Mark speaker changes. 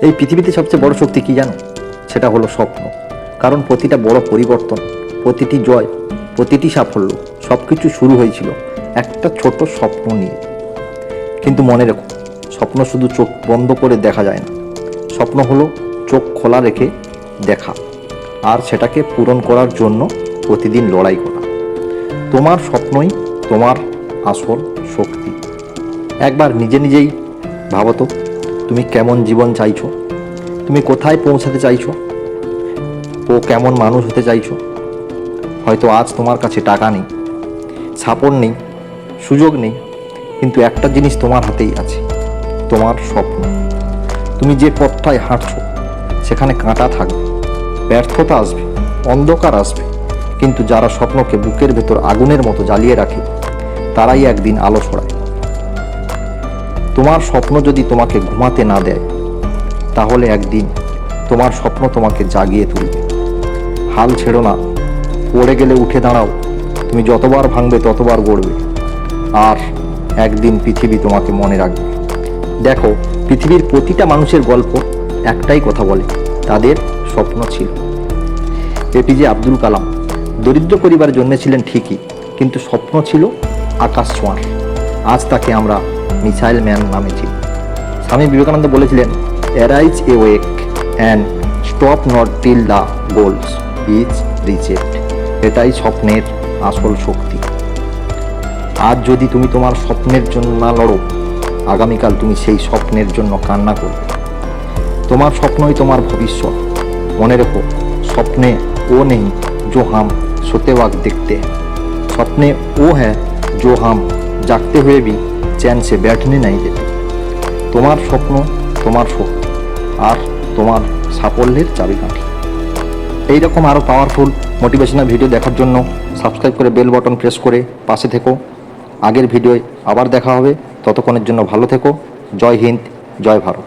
Speaker 1: এই পৃথিবীতে সবচেয়ে বড় শক্তি কি জানো? সেটা হলো স্বপ্ন। কারণ প্রতিটা বড় পরিবর্তন, প্রতিটি জয়, প্রতিটি সাফল্য সব কিছু শুরু হয়েছিল একটা ছোট স্বপ্ন নিয়ে। কিন্তু মনে রেখো, স্বপ্ন শুধু চোখ বন্ধ করে দেখা যায় না। স্বপ্ন হলো চোখ খোলা রেখে দেখা, আর সেটাকে পূরণ করার জন্য প্রতিদিন লড়াই করা। তোমার স্বপ্নই তোমার আসল শক্তি। একবার নিজেই ভাবো তো, তুমি কেমন জীবন চাইছো? তুমি কোথায় পৌঁছাতে চাইছো? ও কেমন মানুষ হতে চাইছো? হয়তো আজ তোমার কাছে টাকা নেই, সাপোর্ট নেই, সুযোগ নেই, কিন্তু একটা জিনিস তোমার হাতেই আছে, তোমার স্বপ্ন। তুমি যে পথটায় হাঁটছো সেখানে কাঁটা থাকবে, ব্যর্থতা আসবে, অন্ধকার আসবে, কিন্তু যারা স্বপ্নকে বুকের ভেতর আগুনের মতো জ্বালিয়ে রাখে তারাই একদিন আলো ছড়ায়। তোমার স্বপ্ন যদি তোমাকে ঘুমাতে না দেয়, তাহলে একদিন তোমার স্বপ্ন তোমাকে জাগিয়ে তুলবে। হাল ছেড়ো না, পড়ে গেলে উঠে দাঁড়াও। তুমি যতবার ভাঙবে ততবার গড়বে, আর একদিন পৃথিবী তোমাকে মনে রাখবে। দেখো, পৃথিবীর প্রতিটা মানুষের গল্প একটাই কথা বলে, তাদের স্বপ্ন ছিল। এপিজে আব্দুল কালাম দরিদ্র পরিবারে জন্মেছিলেন ঠিকই, কিন্তু স্বপ্ন ছিল আকাশ ছোঁয়ার। আজ তাকে আমরা মিসাইল ম্যান নামে চিনি। স্বামী বিবেকানন্দ বলেছিলেন, arise awake and stop not till the goals is reached. এটাই স্বপ্নের আসল শক্তি। আজ যদি তুমি তোমার স্বপ্নের জন্য না লড়ো, আগামীকাল তুমি সেই স্বপ্নের জন্য কান্না করবে। তোমার স্বপ্নই তোমার ভবিষ্যৎ। মনে রেখো, স্বপ্নে ও নেই जो हम सोते वक्त देखते हैं, सपने वो है जो हम जागते हुए भी चैन से बैठने नहीं देते। তোমার স্বপ্ন তোমার শক্তি, আর তোমার সাফল্যের চাবিকাঠি। এইরকম আরও পাওয়ারফুল মোটিভেশনাল ভিডিও দেখার জন্য সাবস্ক্রাইব করে বেল বাটন প্রেস করে পাশে থেকো। আগের ভিডিওয় আবার দেখা হবে, ততক্ষণের জন্য ভালো থেকো। জয় হিন্দ, জয় ভারত।